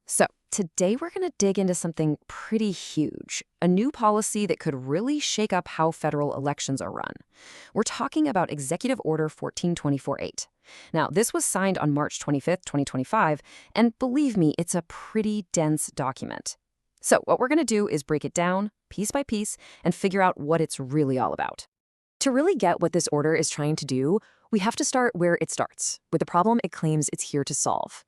So, today we're going to dig into something pretty huge, a new policy that could really shake up how federal elections are run. We're talking about Executive Order 14248. Now, this was signed on March 25th, 2025, and believe me, it's a pretty dense document. So, what we're going to do is break it down, piece by piece, and figure out what it's really all about. To really get what this order is trying to do, we have to start where it starts, with the problem it claims it's here to solve.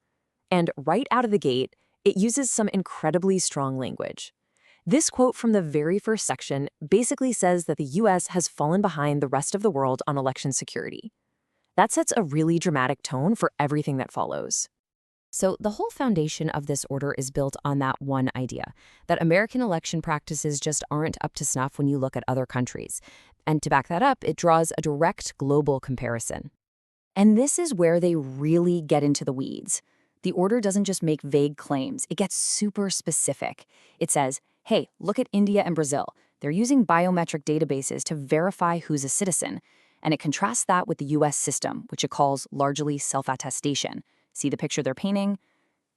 And right out of the gate, it uses some incredibly strong language. This quote from the very first section basically says that the US has fallen behind the rest of the world on election security. That sets a really dramatic tone for everything that follows. So the whole foundation of this order is built on that one idea, that American election practices just aren't up to snuff when you look at other countries. And to back that up, it draws a direct global comparison. And this is where they really get into the weeds. The order doesn't just make vague claims, it gets super specific. It says, hey, look at India and Brazil. They're using biometric databases to verify who's a citizen. And it contrasts that with the US system, which it calls largely self-attestation. See the picture they're painting?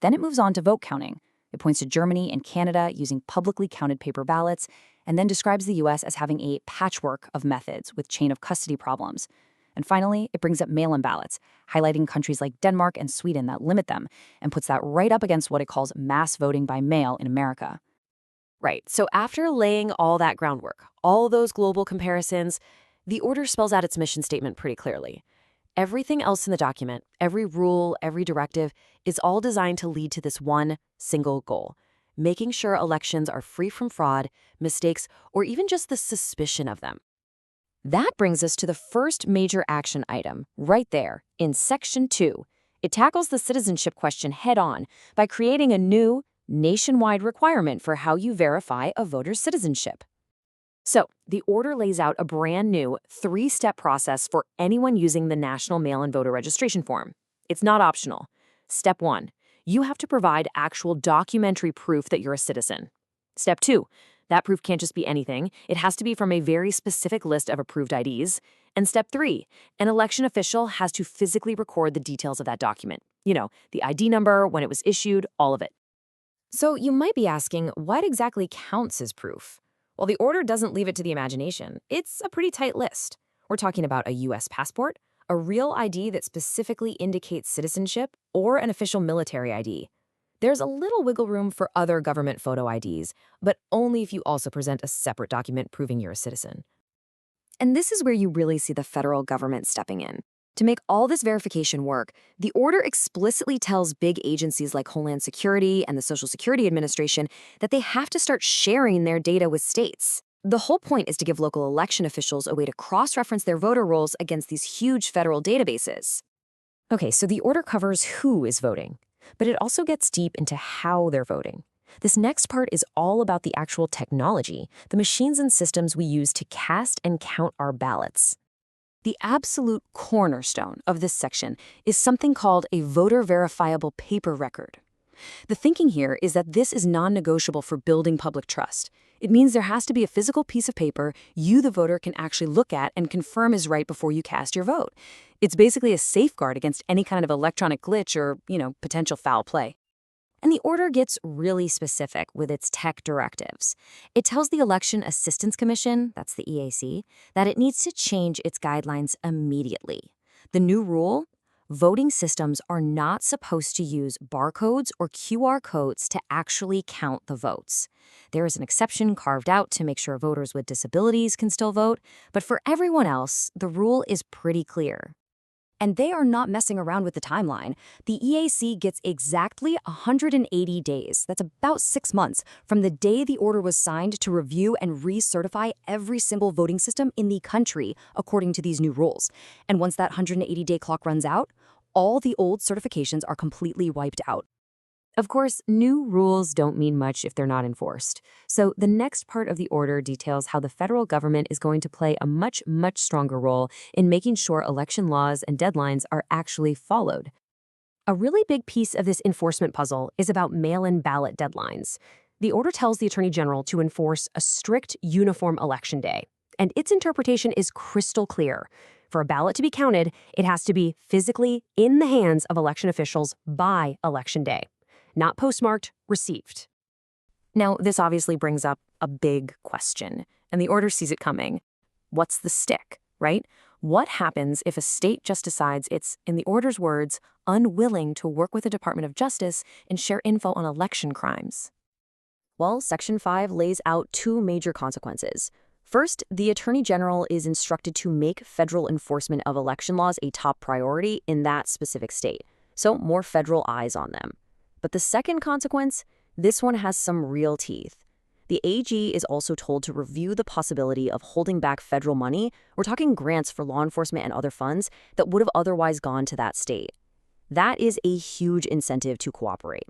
Then it moves on to vote counting. It points to Germany and Canada using publicly counted paper ballots, and then describes the US as having a patchwork of methods with chain of custody problems. And finally, it brings up mail-in ballots, highlighting countries like Denmark and Sweden that limit them, and puts that right up against what it calls mass voting by mail in America. Right, so after laying all that groundwork, all those global comparisons, the order spells out its mission statement pretty clearly. Everything else in the document, every rule, every directive, is all designed to lead to this one single goal: making sure elections are free from fraud, mistakes, or even just the suspicion of them. That brings us to the first major action item, right there, in Section 2. It tackles the citizenship question head-on by creating a new, nationwide requirement for how you verify a voter's citizenship. So, the order lays out a brand new, three-step process for anyone using the National Mail-in Voter Registration Form. It's not optional. Step 1, you have to provide actual documentary proof that you're a citizen. Step 2, that proof can't just be anything. It has to be from a very specific list of approved IDs. And step 3, an election official has to physically record the details of that document. You know, the ID number, when it was issued, all of it. So you might be asking, what exactly counts as proof? Well, the order doesn't leave it to the imagination. It's a pretty tight list. We're talking about a US passport, a real ID that specifically indicates citizenship, or an official military ID. There's a little wiggle room for other government photo IDs, but only if you also present a separate document proving you're a citizen. And this is where you really see the federal government stepping in. To make all this verification work, the order explicitly tells big agencies like Homeland Security and the Social Security Administration that they have to start sharing their data with states. The whole point is to give local election officials a way to cross-reference their voter rolls against these huge federal databases. Okay, so the order covers who is voting, but it also gets deep into how they're voting. This next part is all about the actual technology, the machines and systems we use to cast and count our ballots. The absolute cornerstone of this section is something called a voter verifiable paper record. The thinking here is that this is non-negotiable for building public trust. It means there has to be a physical piece of paper you, the voter, can actually look at and confirm is right before you cast your vote. It's basically a safeguard against any kind of electronic glitch or, potential foul play. And the order gets really specific with its tech directives. It tells the Election Assistance Commission, that's the EAC, that it needs to change its guidelines immediately. The new rule: voting systems are not supposed to use barcodes or QR codes to actually count the votes. There is an exception carved out to make sure voters with disabilities can still vote, but for everyone else, the rule is pretty clear. And they are not messing around with the timeline. The EAC gets exactly 180 days, that's about 6 months, from the day the order was signed to review and recertify every single voting system in the country according to these new rules. And once that 180-day clock runs out, all the old certifications are completely wiped out. Of course, new rules don't mean much if they're not enforced. So the next part of the order details how the federal government is going to play a much, much stronger role in making sure election laws and deadlines are actually followed. A really big piece of this enforcement puzzle is about mail-in ballot deadlines. The order tells the Attorney General to enforce a strict, uniform election day, and its interpretation is crystal clear. For a ballot to be counted, it has to be physically in the hands of election officials by election day. not postmarked, received. Now, this obviously brings up a big question, and the order sees it coming. What's the stick, right? What happens if a state just decides it's, in the order's words, unwilling to work with the Department of Justice and share info on election crimes? Well, Section 5 lays out two major consequences. First, the Attorney General is instructed to make federal enforcement of election laws a top priority in that specific state, so more federal eyes on them. But the second consequence, this one has some real teeth. The AG is also told to review the possibility of holding back federal money. We're talking grants for law enforcement and other funds that would have otherwise gone to that state. That is a huge incentive to cooperate.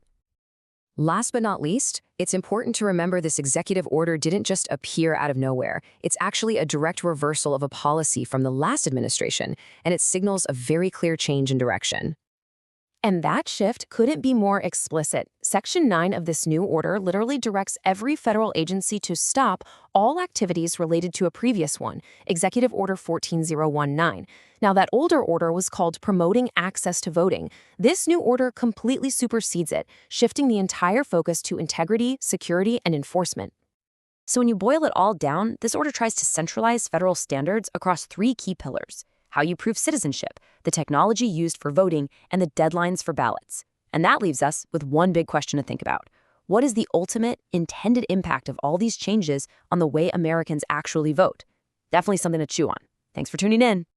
Last but not least, it's important to remember this executive order didn't just appear out of nowhere. It's actually a direct reversal of a policy from the last administration, and it signals a very clear change in direction. And that shift couldn't be more explicit. Section 9 of this new order literally directs every federal agency to stop all activities related to a previous one, Executive Order 14019. Now, that older order was called Promoting Access to Voting. This new order completely supersedes it, shifting the entire focus to integrity, security, and enforcement. So when you boil it all down, this order tries to centralize federal standards across three key pillars: how you prove citizenship, the technology used for voting, and the deadlines for ballots. And that leaves us with one big question to think about. What is the ultimate intended impact of all these changes on the way Americans actually vote? Definitely something to chew on. Thanks for tuning in.